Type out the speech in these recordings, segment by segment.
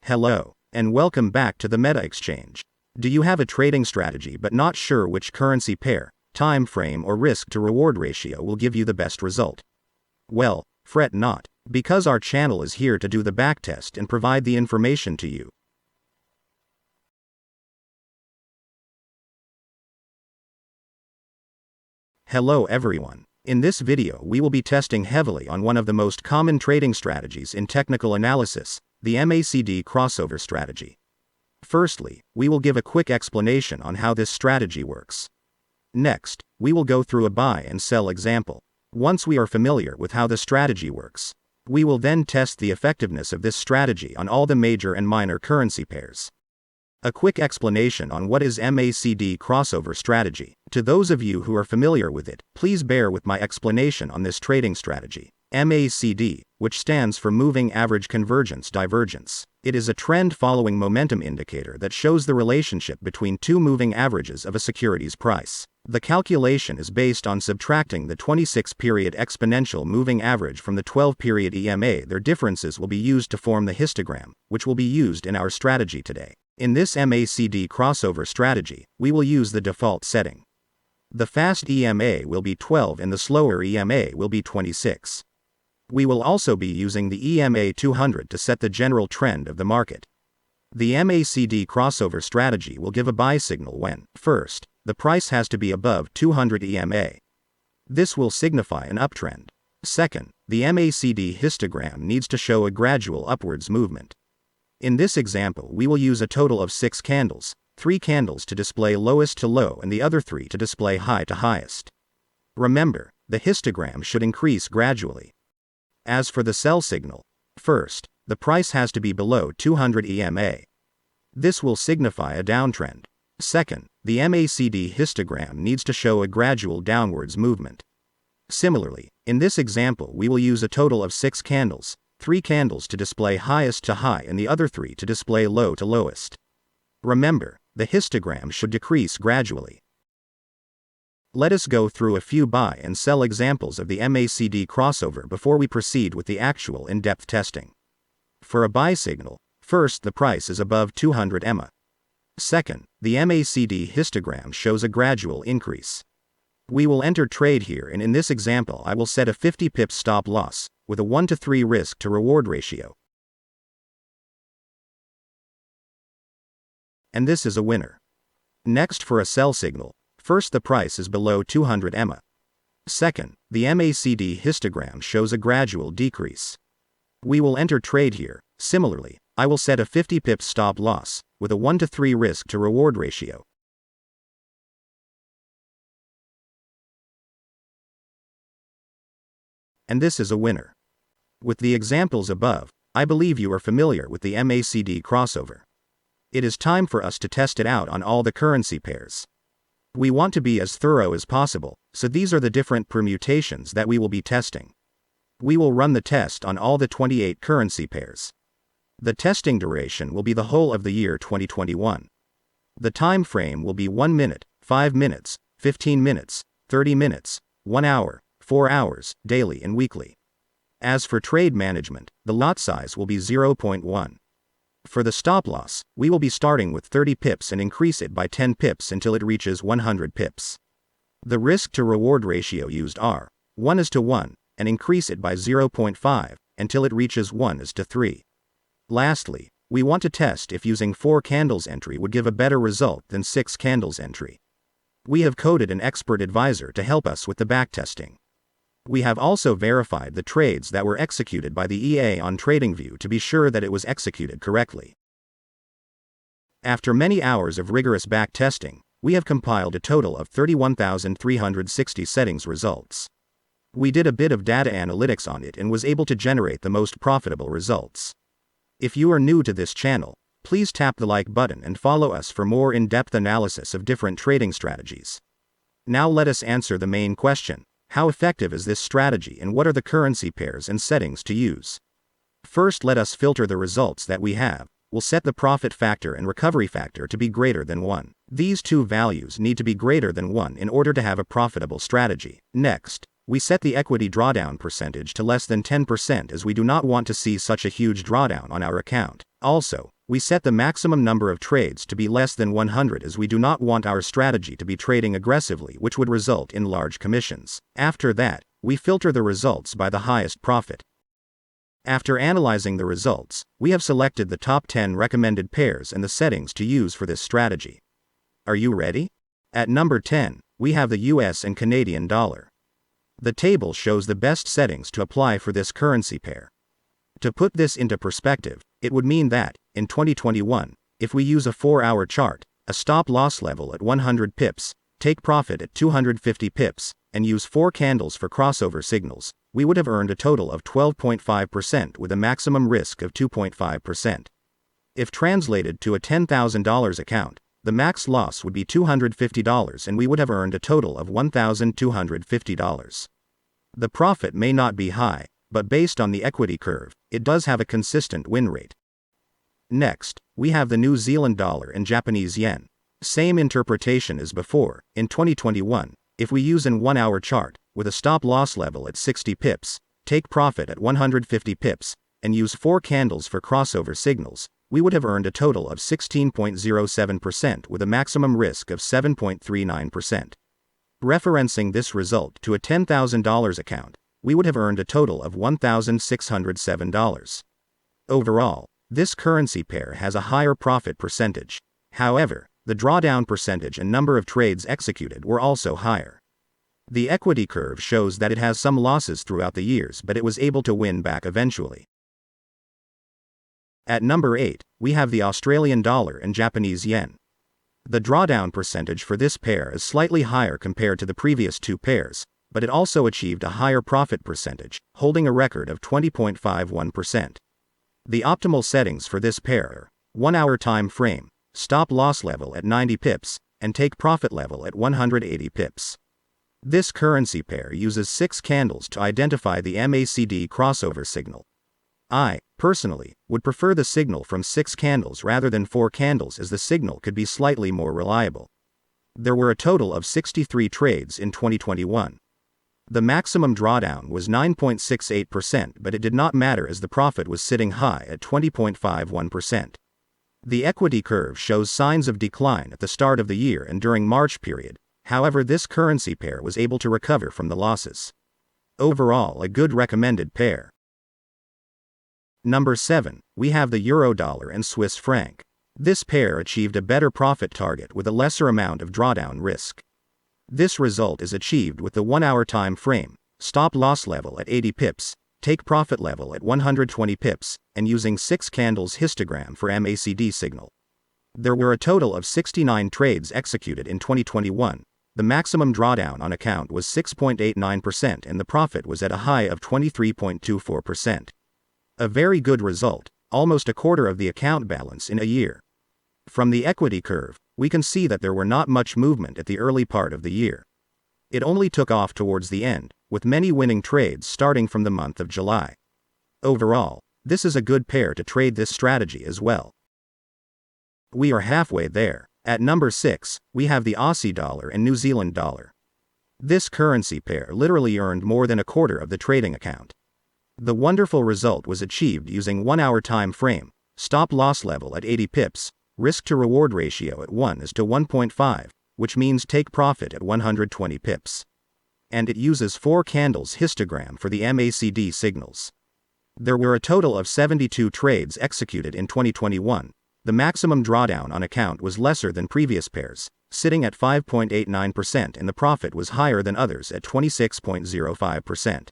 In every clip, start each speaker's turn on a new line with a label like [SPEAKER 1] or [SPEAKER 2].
[SPEAKER 1] Hello, and welcome back to the Meta Exchange. Do you have a trading strategy but not sure which currency pair, time frame or risk to reward ratio will give you the best result? Well, fret not, because our channel is here to do the backtest and provide the information to you. Hello everyone. In this video we will be testing heavily on one of the most common trading strategies in technical analysis, the MACD crossover strategy. Firstly, we will give a quick explanation on how this strategy works. Next, we will go through a buy and sell example. Once we are familiar with how the strategy works, we will then test the effectiveness of this strategy on all the major and minor currency pairs. A quick explanation on what is MACD crossover strategy. To those of you who are familiar with it, please bear with my explanation on this trading strategy. MACD, which stands for Moving Average Convergence Divergence. It is a trend-following momentum indicator that shows the relationship between two moving averages of a security's price. The calculation is based on subtracting the 26-period exponential moving average from the 12-period EMA. Their differences will be used to form the histogram, which will be used in our strategy today. In this MACD crossover strategy, we will use the default setting. The fast EMA will be 12 and the slower EMA will be 26. We will also be using the EMA 200 to set the general trend of the market. The MACD crossover strategy will give a buy signal when, first, the price has to be above 200 EMA. This will signify an uptrend. Second, the MACD histogram needs to show a gradual upwards movement. In this example we will use a total of 6 candles, 3 candles to display lowest to low and the other 3 to display high to highest. Remember, the histogram should increase gradually. As for the sell signal, first, the price has to be below 200 EMA. This will signify a downtrend. Second, the MACD histogram needs to show a gradual downwards movement. Similarly, in this example we will use a total of 6 candles, 3 candles to display highest to high and the other 3 to display low to lowest. Remember, the histogram should decrease gradually. Let us go through a few buy and sell examples of the MACD crossover before we proceed with the actual in-depth testing. For a buy signal, first the price is above 200 EMA. Second, the MACD histogram shows a gradual increase. We will enter trade here and in this example I will set a 50 pips stop loss, with a 1-to-3 risk to reward ratio. And this is a winner. Next, for a sell signal, first the price is below 200 EMA. Second, the MACD histogram shows a gradual decrease. We will enter trade here. Similarly, I will set a 50 pips stop loss, with a 1-to-3 risk to reward ratio. And this is a winner. With the examples above, I believe you are familiar with the MACD crossover. It is time for us to test it out on all the currency pairs. We want to be as thorough as possible, so these are the different permutations that we will be testing. We will run the test on all the 28 currency pairs. The testing duration will be the whole of the year 2021. The time frame will be 1 minute, 5 minutes, 15 minutes, 30 minutes, 1 hour, 4 hours, daily and weekly. As for trade management, the lot size will be 0.1. For the stop loss, we will be starting with 30 pips and increase it by 10 pips until it reaches 100 pips. The risk to reward ratio used are 1:1, and increase it by 0.5 until it reaches 1:3. Lastly, we want to test if using 4 candles entry would give a better result than 6 candles entry. We have coded an expert advisor to help us with the backtesting. We have also verified the trades that were executed by the EA on TradingView to be sure that it was executed correctly. After many hours of rigorous backtesting, we have compiled a total of 31,360 settings results. We did a bit of data analytics on it and was able to generate the most profitable results. If you are new to this channel, please tap the like button and follow us for more in-depth analysis of different trading strategies. Now let us answer the main question. How effective is this strategy and what are the currency pairs and settings to use? First, let us filter the results that we have. We'll set the profit factor and recovery factor to be greater than 1. These two values need to be greater than 1 in order to have a profitable strategy. Next, we set the equity drawdown percentage to less than 10% as we do not want to see such a huge drawdown on our account. Also, We set the maximum number of trades to be less than 100 as we do not want our strategy to be trading aggressively, which would result in large commissions. After that, we filter the results by the highest profit. After analyzing the results, we have selected the top 10 recommended pairs and the settings to use for this strategy. Are you ready? At number 10, we have the US and Canadian dollar. The table shows the best settings to apply for this currency pair. To put this into perspective, it would mean that, in 2021, if we use a 4-hour chart, a stop-loss level at 100 pips, take profit at 250 pips, and use 4 candles for crossover signals, we would have earned a total of 12.5% with a maximum risk of 2.5%. If translated to a $10,000 account, the max loss would be $250 and we would have earned a total of $1,250. The profit may not be high, but based on the equity curve, it does have a consistent win rate. Next, we have the New Zealand dollar and Japanese yen. Same interpretation as before. In 2021, if we use an 1-hour chart, with a stop-loss level at 60 pips, take profit at 150 pips, and use 4 candles for crossover signals, we would have earned a total of 16.07% with a maximum risk of 7.39%. Referencing this result to a $10,000 account, we would have earned a total of $1,607. Overall, this currency pair has a higher profit percentage. However, the drawdown percentage and number of trades executed were also higher. The equity curve shows that it has some losses throughout the years, but it was able to win back eventually. At number 8, we have the Australian dollar and Japanese yen. The drawdown percentage for this pair is slightly higher compared to the previous 2 pairs, but it also achieved a higher profit percentage, holding a record of 20.51%. The optimal settings for this pair are 1-hour time frame, stop loss level at 90 pips, and take profit level at 180 pips. This currency pair uses 6 candles to identify the MACD crossover signal. I, personally, would prefer the signal from 6 candles rather than 4 candles as the signal could be slightly more reliable. There were a total of 63 trades in 2021. The maximum drawdown was 9.68%, but it did not matter as the profit was sitting high at 20.51%. The equity curve shows signs of decline at the start of the year and during March period, however this currency pair was able to recover from the losses. Overall, a good recommended pair. Number 7, we have the Eurodollar and Swiss franc. This pair achieved a better profit target with a lesser amount of drawdown risk. This result is achieved with the 1-hour time frame, stop loss level at 80 pips, take profit level at 120 pips, and using 6 candles histogram for MACD signal. There were a total of 69 trades executed in 2021. The maximum drawdown on account was 6.89% and the profit was at a high of 23.24%. A very good result, almost a quarter of the account balance in a year. From the equity curve, we can see that there were not much movement at the early part of the year. It only took off towards the end, with many winning trades starting from the month of July. Overall, this is a good pair to trade this strategy as well. We are halfway there. At number 6, we have the Aussie dollar and New Zealand dollar. This currency pair literally earned more than a quarter of the trading account. The wonderful result was achieved using 1-hour time frame, stop loss level at 80 pips, risk to reward ratio at 1:1.5, which means take profit at 120 pips. And it uses 4 candles histogram for the MACD signals. There were a total of 72 trades executed in 2021. The maximum drawdown on account was lesser than previous pairs, sitting at 5.89%, and the profit was higher than others at 26.05%.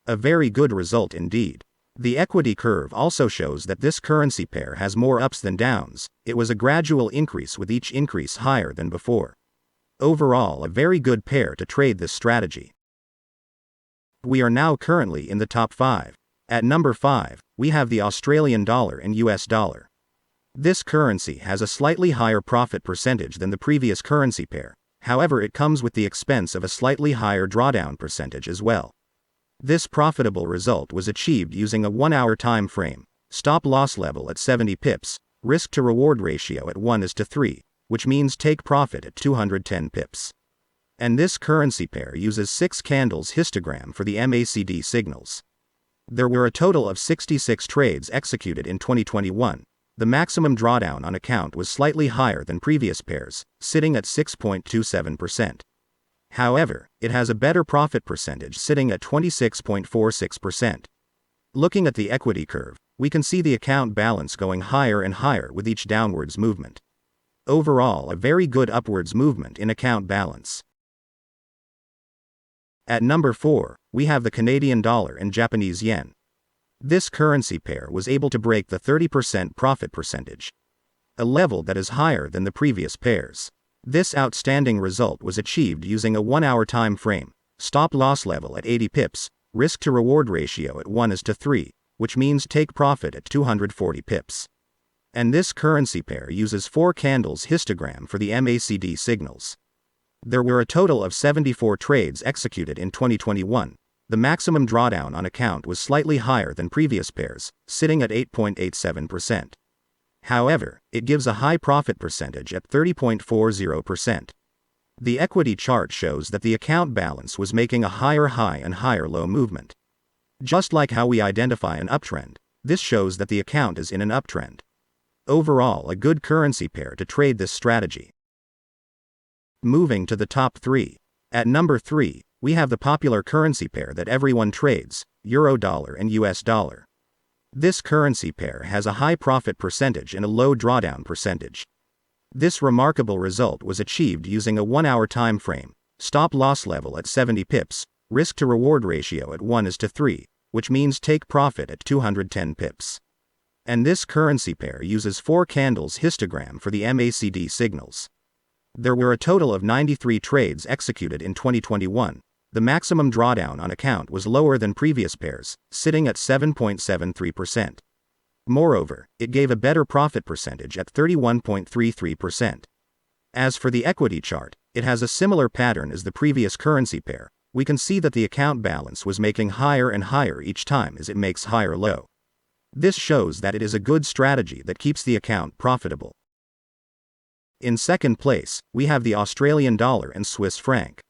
[SPEAKER 1] A very good result indeed. The equity curve also shows that this currency pair has more ups than downs. It was a gradual increase with each increase higher than before. Overall, a very good pair to trade this strategy. We are now currently in the top 5. At number 5, we have the Australian dollar and US dollar. This currency has a slightly higher profit percentage than the previous currency pair, however it comes with the expense of a slightly higher drawdown percentage as well. This profitable result was achieved using a 1-hour time frame, stop loss level at 70 pips, risk to reward ratio at 1:3, which means take profit at 210 pips. And this currency pair uses 6 candles histogram for the MACD signals. There were a total of 66 trades executed in 2021. the maximum drawdown on account was slightly higher than previous pairs, sitting at 6.27%. However, it has a better profit percentage sitting at 26.46%. Looking at the equity curve, we can see the account balance going higher and higher with each downwards movement. Overall, a very good upwards movement in account balance. At number 4, we have the Canadian dollar and Japanese yen. This currency pair was able to break the 30% profit percentage, a level that is higher than the previous pairs. This outstanding result was achieved using a 1-hour time frame, stop loss level at 80 pips, risk to reward ratio at 1:3, which means take profit at 240 pips. And this currency pair uses 4 candles histogram for the MACD signals. There were a total of 74 trades executed in 2021. The maximum drawdown on account was slightly higher than previous pairs, sitting at 8.87%. However, it gives a high profit percentage at 30.40%. The equity chart shows that the account balance was making a higher high and higher low movement. Just like how we identify an uptrend, this shows that the account is in an uptrend. Overall, a good currency pair to trade this strategy. Moving to the top 3. At number 3, we have the popular currency pair that everyone trades, Euro-dollar and US dollar. This currency pair has a high profit percentage and a low drawdown percentage. This remarkable result was achieved using a 1-hour time frame, stop loss level at 70 pips, risk to reward ratio at 1:3, which means take profit at 210 pips. And this currency pair uses 4 candles histogram for the MACD signals. There were a total of 93 trades executed in 2021. The maximum drawdown on account was lower than previous pairs, sitting at 7.73%. Moreover, it gave a better profit percentage at 31.33%. As for the equity chart, it has a similar pattern as the previous currency pair. We can see that the account balance was making higher and higher each time as it makes higher low. This shows that it is a good strategy that keeps the account profitable. In second place, we have the Australian dollar and Swiss franc.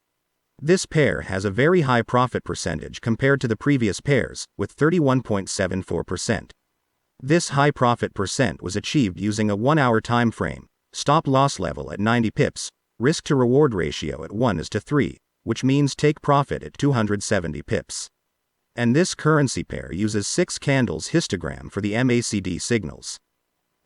[SPEAKER 1] This pair has a very high profit percentage compared to the previous pairs, with 31.74%. This high profit percent was achieved using a 1-hour time frame, stop loss level at 90 pips, risk to reward ratio at 1:3, which means take profit at 270 pips. And this currency pair uses 6 candles histogram for the MACD signals.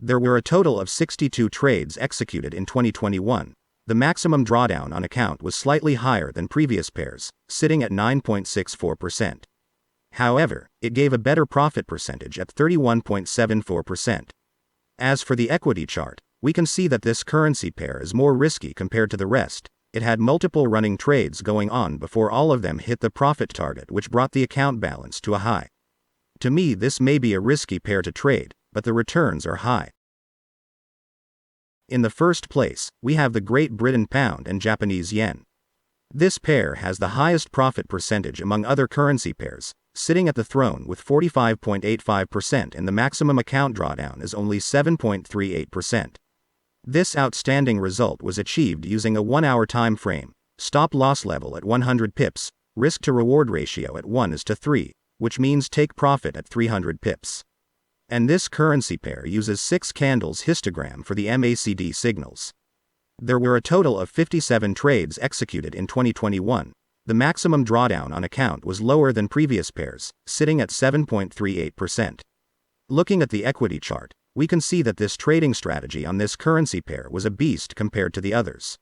[SPEAKER 1] There were a total of 62 trades executed in 2021. The maximum drawdown on account was slightly higher than previous pairs, sitting at 9.64%. However, it gave a better profit percentage at 31.74%. As for the equity chart, we can see that this currency pair is more risky compared to the rest. It had multiple running trades going on before all of them hit the profit target, which brought the account balance to a high. To me, this may be a risky pair to trade, but the returns are high. In the first place, we have the Great Britain pound and Japanese yen. This pair has the highest profit percentage among other currency pairs, sitting at the throne with 45.85%, and the maximum account drawdown is only 7.38%. This outstanding result was achieved using a 1-hour time frame, stop loss level at 100 pips, risk to reward ratio at 1:3, which means take profit at 300 pips. And this currency pair uses 6 candles histogram for the MACD signals. There were a total of 57 trades executed in 2021. The maximum drawdown on account was lower than previous pairs, sitting at 7.38%. Looking at the equity chart, we can see that this trading strategy on this currency pair was a beast compared to the others.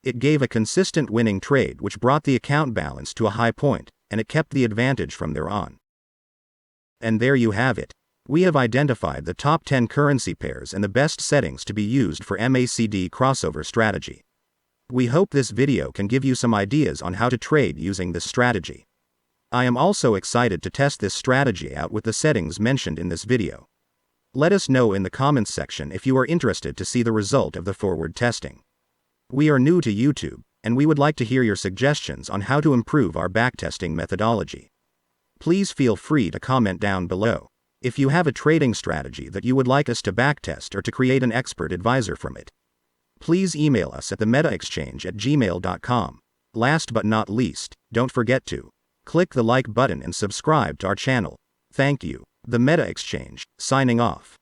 [SPEAKER 1] It gave a consistent winning trade which brought the account balance to a high point, and it kept the advantage from there on. And there you have it. We have identified the top 10 currency pairs and the best settings to be used for MACD crossover strategy. We hope this video can give you some ideas on how to trade using this strategy. I am also excited to test this strategy out with the settings mentioned in this video. Let us know in the comments section if you are interested to see the result of the forward testing. We are new to YouTube, and we would like to hear your suggestions on how to improve our backtesting methodology. Please feel free to comment down below. If you have a trading strategy that you would like us to backtest or to create an expert advisor from it, please email us at themetaexchange@gmail.com. Last but not least, don't forget to click the like button and subscribe to our channel. Thank you. The Meta Exchange, signing off.